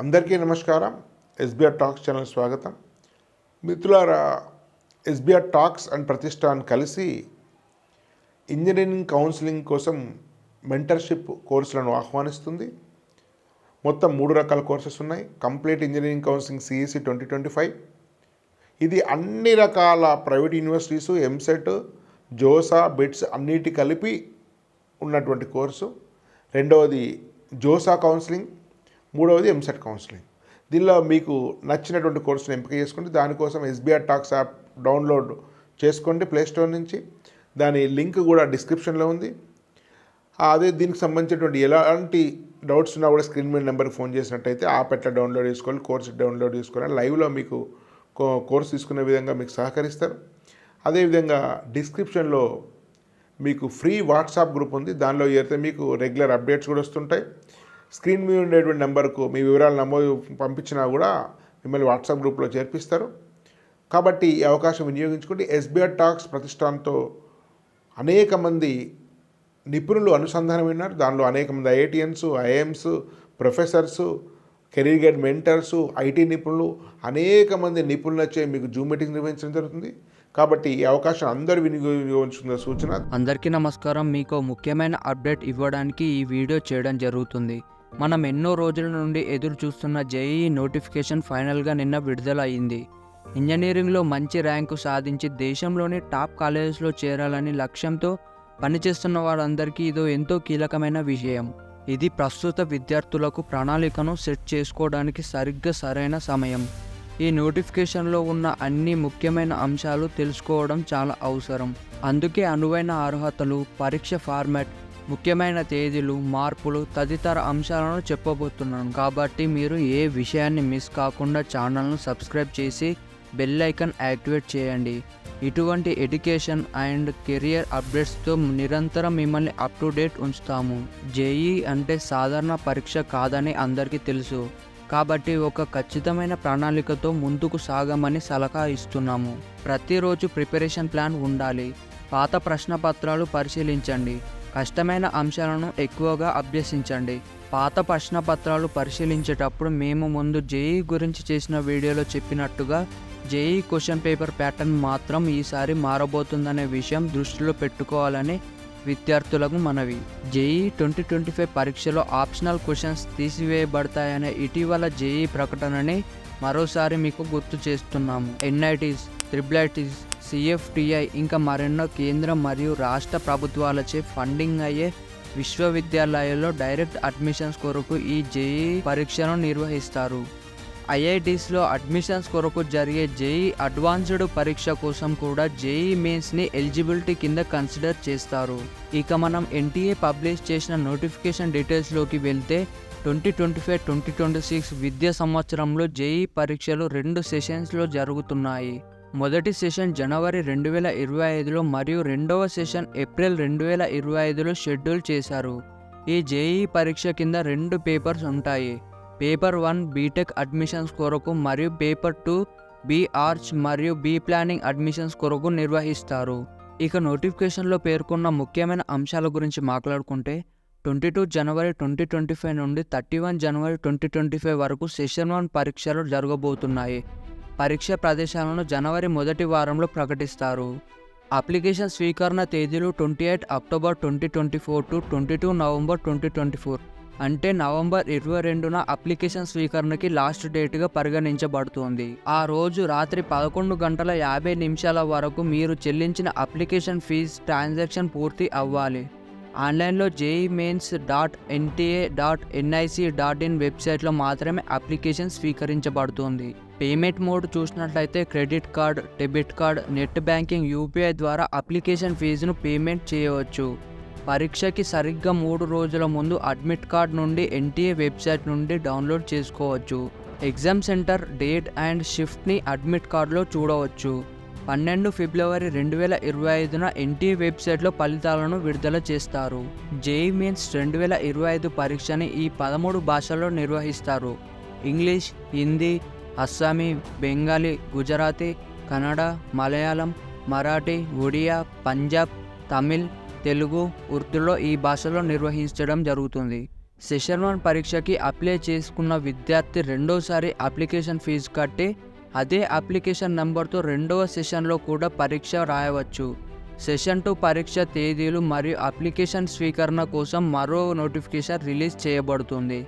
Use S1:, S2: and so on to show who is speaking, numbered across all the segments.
S1: అందరికీ నమస్కారం. SBR talks channel స్వాగతం. మిత్రులారా, ఎస్బీఆర్ టాక్స్ అండ్ ప్రతిష్టాన్ కలిసి ఇంజనీరింగ్ కౌన్సిలింగ్ కోసం మెంటర్షిప్ కోర్సులను ఆహ్వానిస్తుంది. మొత్తం 3 రకాల కోర్సెస్ ఉన్నాయి. Complete engineering counselling CEC 2025. ఇది అన్ని రకాల private universities, EAMCET, JoSAA, bits అన్నిటి కలిపి ఉన్నటువంటి కోర్సు. రెండవది జోసా కౌన్సిలింగ్, మూడవది ఎంసెట్ కౌన్సిలింగ్. దీనిలో మీకు నచ్చినటువంటి కోర్సును ఎంపిక చేసుకోండి. దానికోసం ఎస్బీఆర్ టాక్స్ యాప్ డౌన్లోడ్ చేసుకోండి ప్లేస్టోర్ నుంచి. దాని లింక్ కూడా డిస్క్రిప్షన్లో ఉంది. అదే దీనికి సంబంధించినటువంటి ఎలాంటి డౌట్స్ ఉన్నా కూడా స్క్రీన్ మీద నెంబర్కి ఫోన్ చేసినట్టయితే యాప్ ఎట్లా డౌన్లోడ్ చేసుకోవాలి, కోర్సు డౌన్లోడ్ చేసుకోవాలి, లైవ్లో మీకు కోర్సు తీసుకునే విధంగా మీకు సహకరిస్తారు. అదేవిధంగా డిస్క్రిప్షన్లో మీకు ఫ్రీ వాట్సాప్ గ్రూప్ ఉంది. దానిలో చేరితే మీకు రెగ్యులర్ అప్డేట్స్ కూడా వస్తుంటాయి. స్క్రీన్ మీద ఉండేటువంటి నెంబర్కు మీ వివరాలు నమోదు పంపించినా కూడా మిమ్మల్ని వాట్సాప్ గ్రూప్లో చేర్పిస్తారు. కాబట్టి ఈ అవకాశం వినియోగించుకోండి. ఎస్బీఆర్ టాక్స్ ప్రతిష్టాన్తో అనేక మంది నిపుణులు అనుసంధానం ఉన్నారు. దానిలో అనేక మంది IITians, IIMs, professors, career guide mentors, IT నిపుణులు, అనేక మంది నిపుణులచే మీకు జూమ్ మీటింగ్ నిర్వహించడం జరుగుతుంది. కాబట్టి ఈ అవకాశం అందరూ వినియోగించుకున్న సూచన.
S2: అందరికీ నమస్కారం. మీకు ముఖ్యమైన అప్డేట్ ఇవ్వడానికి ఈ వీడియో చేయడం జరుగుతుంది. మనం ఎన్నో రోజుల నుండి ఎదురు చూస్తున్న జేఈఈ నోటిఫికేషన్ ఫైనల్గా నిన్న విడుదల అయింది. ఇంజనీరింగ్లో మంచి ర్యాంకు సాధించి దేశంలోని టాప్ కాలేజెస్లో చేరాలని లక్ష్యంతో పనిచేస్తున్న వారందరికీ ఇదో ఎంతో కీలకమైన విషయం. ఇది ప్రస్తుత విద్యార్థులకు ప్రణాళికను సెట్ చేసుకోవడానికి సరిగ్గా సరైన సమయం. ఈ నోటిఫికేషన్లో ఉన్న అన్ని ముఖ్యమైన అంశాలు తెలుసుకోవడం చాలా అవసరం. అందుకే అనువైన అర్హతలు, పరీక్ష ఫార్మాట్, ముఖ్యమైన తేదీలు, మార్పులు తదితర అంశాలను చెప్పబోతున్నాను. కాబట్టి మీరు ఏ విషయాన్ని మిస్ కాకుండా ఛానల్ను సబ్స్క్రైబ్ చేసి బెల్ ఐకాన్ యాక్టివేట్ చేయండి. ఇటువంటి ఎడ్యుకేషన్ అండ్ కెరియర్ అప్డేట్స్తో నిరంతరం మిమ్మల్ని అప్ టు డేట్ ఉంచుతాము. జేఈఈ అంటే సాధారణ పరీక్ష కాదని అందరికీ తెలుసు. కాబట్టి ఒక ఖచ్చితమైన ప్రణాళికతో ముందుకు సాగమని సలహా ఇస్తున్నాము. ప్రతిరోజు ప్రిపరేషన్ ప్లాన్ ఉండాలి. పాత ప్రశ్నపత్రాలు పరిశీలించండి. కష్టమైన అంశాలను ఎక్కువగా అభ్యసించండి. పాత ప్రశ్నపత్రాలు పరిశీలించేటప్పుడు మేము ముందు జేఈఈ గురించి చేసిన వీడియోలో చెప్పినట్టుగా జేఈఈ క్వశ్చన్ పేపర్ ప్యాటర్న్ మాత్రం ఈసారి మారబోతుందనే విషయం దృష్టిలో పెట్టుకోవాలని విద్యార్థులకు మనవి. జేఈఈ 2025 పరీక్షలో ఆప్షనల్ క్వశ్చన్స్ తీసివేయబడతాయనే ఇటీవల జేఈఈ ప్రకటనని మరోసారి మీకు గుర్తు చేస్తున్నాము. ఎన్ఐటీస్, ట్రిపుల్ఐటీస్, సిఎఫ్టిఐ ఇంకా మరెన్నో కేంద్ర మరియు రాష్ట్ర ప్రభుత్వాలచే ఫండింగ్ అయ్యే విశ్వవిద్యాలయాల్లో డైరెక్ట్ అడ్మిషన్స్ కొరకు ఈ జేఈఈ పరీక్షను నిర్వహిస్తారు. ఐఐటీస్లో అడ్మిషన్స్ కొరకు జరిగే జేఈఈ అడ్వాన్స్డ్ పరీక్ష కోసం కూడా జేఈఈ మెయిన్స్ని ఎలిజిబిలిటీ కింద కన్సిడర్ చేస్తారు. ఇక మనం ఎన్టీఏ పబ్లిష్ చేసిన నోటిఫికేషన్ డీటెయిల్స్లోకి వెళ్తే 2025-2026 విద్యా సంవత్సరంలో జేఈఈ పరీక్షలు 2 సెషన్స్లో జరుగుతున్నాయి. మొదటి సెషన్ జనవరి 2025లో మరియు రెండవ సెషన్ ఏప్రిల్ 2025లో షెడ్యూల్ చేశారు. ఈ జేఈఈ పరీక్ష కింద 2 పేపర్స్ ఉంటాయి. పేపర్ 1 బీటెక్ అడ్మిషన్స్ కొరకు మరియు పేపర్ 2 బి ఆర్చ్ మరియు బి ప్లానింగ్ అడ్మిషన్స్ కొరకు నిర్వహిస్తారు. ఇక నోటిఫికేషన్లో పేర్కొన్న ముఖ్యమైన అంశాల గురించి మాట్లాడుకుంటే 22 జనవరి 2025 నుండి 31 జనవరి 2025 వరకు సెషన్ 1 పరీక్షలు జరగబోతున్నాయి. పరీక్ష ప్రదేశాలను జనవరి మొదటి వారంలో ప్రకటిస్తారు. అప్లికేషన్ స్వీకరణ తేదీలు 28 అక్టోబర్ 2024 టు 22 నవంబర్ 2024. అంటే నవంబర్ 22న అప్లికేషన్ స్వీకరణకి లాస్ట్ డేట్గా పరిగణించబడుతుంది. ఆ రోజు రాత్రి 11:50 వరకు మీరు చెల్లించిన అప్లికేషన్ ఫీజు ట్రాన్సాక్షన్ పూర్తి అవ్వాలి. ఆన్లైన్లో jemains.nta.nic.in వెబ్సైట్లో మాత్రమే అప్లికేషన్ స్వీకరించబడుతుంది. పేమెంట్ మోడ్ చూసినట్లయితే credit card, debit card, net banking, UPI ద్వారా అప్లికేషన్ ఫీజును పేమెంట్ చేయవచ్చు. పరీక్షకి సరిగ్గా 3 రోజుల ముందు అడ్మిట్ కార్డ్ నుండి ఎన్టీఏ వెబ్సైట్ నుండి డౌన్లోడ్ చేసుకోవచ్చు. ఎగ్జామ్ సెంటర్ డేట్ అండ్ షిఫ్ట్ని అడ్మిట్ కార్డులో చూడవచ్చు. 12 ఫిబ్రవరి 2025న ఎన్టీఏ వెబ్సైట్లో ఫలితాలను విడుదల చేస్తారు. జేఈఈ మెయిన్స్ 2025 పరీక్షని ఈ 13 భాషల్లో నిర్వహిస్తారు. ఇంగ్లీష్, హిందీ, అస్సామీ, బెంగాలీ, గుజరాతీ, కన్నడ, మలయాళం, మరాఠీ, ఒడియా, పంజాబ్, తమిళ్, తెలుగు, ఉర్దూలో ఈ భాషలో నిర్వహించడం జరుగుతుంది. సెషన్ 1 పరీక్షకి అప్లై చేసుకున్న విద్యార్థి రెండోసారి అప్లికేషన్ ఫీజు కట్టి అదే అప్లికేషన్ నెంబర్తో రెండవ సెషన్లో కూడా పరీక్ష రాయవచ్చు. సెషన్ 2 పరీక్ష తేదీలు మరియు అప్లికేషన్ స్వీకరణ కోసం మరో నోటిఫికేషన్ రిలీజ్ చేయబడుతుంది.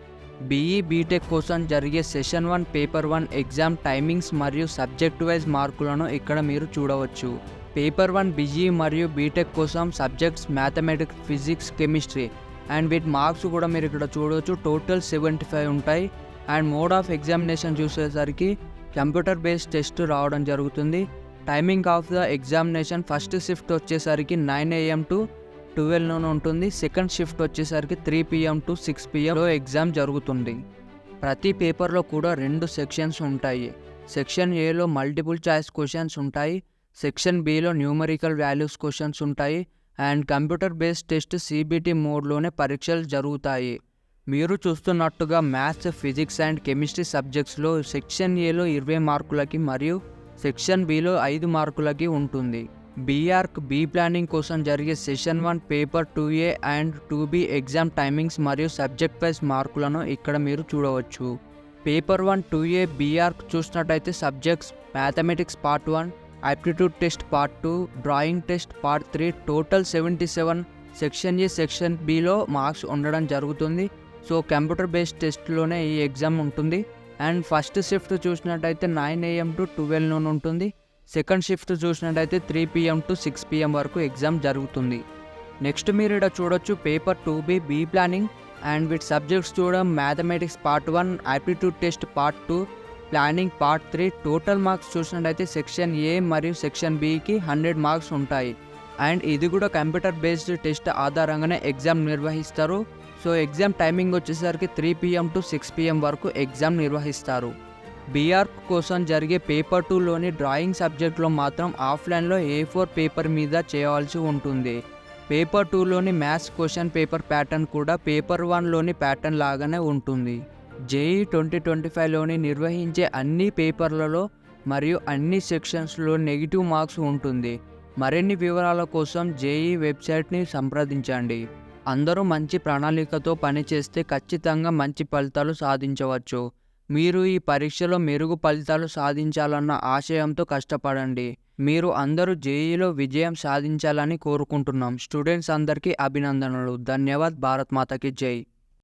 S2: బీఈ బీటెక్ కోసం జరిగే సెషన్ 1 పేపర్ 1 ఎగ్జామ్ టైమింగ్స్ మరియు సబ్జెక్ట్ వైజ్ మార్కులను ఇక్కడ మీరు చూడవచ్చు. పేపర్ 1 బీఈ మరియు బీటెక్ కోసం subjects mathematics, physics, chemistry and వీటి మార్క్స్ కూడా మీరు ఇక్కడ చూడవచ్చు. టోటల్ 75 ఉంటాయి. అండ్ మోడ్ ఆఫ్ ఎగ్జామినేషన్ చూసేసరికి కంప్యూటర్ బేస్డ్ టెస్ట్ రావడం జరుగుతుంది. Timing of the examination first shift వచ్చేసరికి 9 AM to 12 noon ఉంటుంది. సెకండ్ షిఫ్ట్ వచ్చేసరికి 3 PM to 6 PMలో ఎగ్జామ్ జరుగుతుంది. ప్రతి పేపర్లో కూడా 2 సెక్షన్స్ ఉంటాయి. సెక్షన్ ఏలో మల్టిపుల్ చాయిస్ క్వశ్చన్స్ ఉంటాయి. సెక్షన్ బిలో న్యూమరికల్ వాల్యూస్ క్వశ్చన్స్ ఉంటాయి. And computer based test CBT మోడ్లోనే పరీక్షలు జరుగుతాయి. మీరు చూస్తున్నట్టుగా మ్యాథ్స్, ఫిజిక్స్ అండ్ కెమిస్ట్రీ సబ్జెక్ట్స్లో సెక్షన్ ఏలో 20 మార్కులకి మరియు సెక్షన్ బిలో 5 మార్కులకి ఉంటుంది. బీఆర్క్ బీ ప్లానింగ్ కోసం జరిగే session 1 paper 2A and 2B exam timings మరియు సబ్జెక్ట్ వైజ్ మార్కులను ఇక్కడ మీరు చూడవచ్చు. పేపర్ 1 2A బీఆర్క్ చూసినట్టయితే subjects mathematics part 1, aptitude test part 2, drawing test part 3, total 77. Section ఏ, సెక్షన్ బిలో మార్క్స్ ఉండడం జరుగుతుంది. సో కంప్యూటర్ బేస్డ్ టెస్ట్లోనే ఈ ఎగ్జామ్ ఉంటుంది. అండ్ ఫస్ట్ షిఫ్ట్ చూసినట్టయితే 9 AM to 12 noon ఉంటుంది. సెకండ్ షిఫ్ట్ చూసినట్టయితే 3 PM to 6 PM వరకు exam జరుగుతుంది. నెక్స్ట్ మీరు ఇక్కడ చూడొచ్చు paper 2B B planning and వీటి సబ్జెక్ట్స్ చూడడం mathematics part 1, aptitude test part 2, planning part 3. Total marks చూసినట్టయితే సెక్షన్ ఏ మరియు సెక్షన్ బికి 100 మార్క్స్ ఉంటాయి. అండ్ ఇది కూడా కంప్యూటర్ బేస్డ్ టెస్ట్ ఆధారంగానే ఎగ్జామ్ నిర్వహిస్తారు. సో ఎగ్జామ్ టైమింగ్ వచ్చేసరికి 3 PM to 6 PM వరకు ఎగ్జామ్ నిర్వహిస్తారు. బీఆర్క్ కోసం జరిగే పేపర్ 2లోని డ్రాయింగ్ సబ్జెక్ట్లో మాత్రం ఆఫ్లైన్లో A4 పేపర్ మీద చేయవలసి ఉంటుంది. పేపర్ 2లోని మ్యాథ్స్ క్వశ్చన్ పేపర్ ప్యాటర్న్ కూడా పేపర్ 1లోని ప్యాటర్న్ లాగానే ఉంటుంది. జేఈ 2025లోని నిర్వహించే అన్ని పేపర్లలో మరియు అన్ని సెక్షన్స్లో నెగిటివ్ మార్క్స్ ఉంటుంది. మరిన్ని వివరాల కోసం జేఈ వెబ్సైట్ని సంప్రదించండి. అందరూ మంచి ప్రణాళికతో పనిచేస్తే ఖచ్చితంగా మంచి ఫలితాలు సాధించవచ్చు. మీరు ఈ పరీక్షలో మెరుగు ఫలితాలు సాధించాలన్న ఆశయంతో కష్టపడండి. మీరు అందరూ జేఈలో విజయం సాధించాలని కోరుకుంటున్నాం. స్టూడెంట్స్ అందరికీ అభినందనలు. ధన్యవాద్. భారత్ మాతకి జై.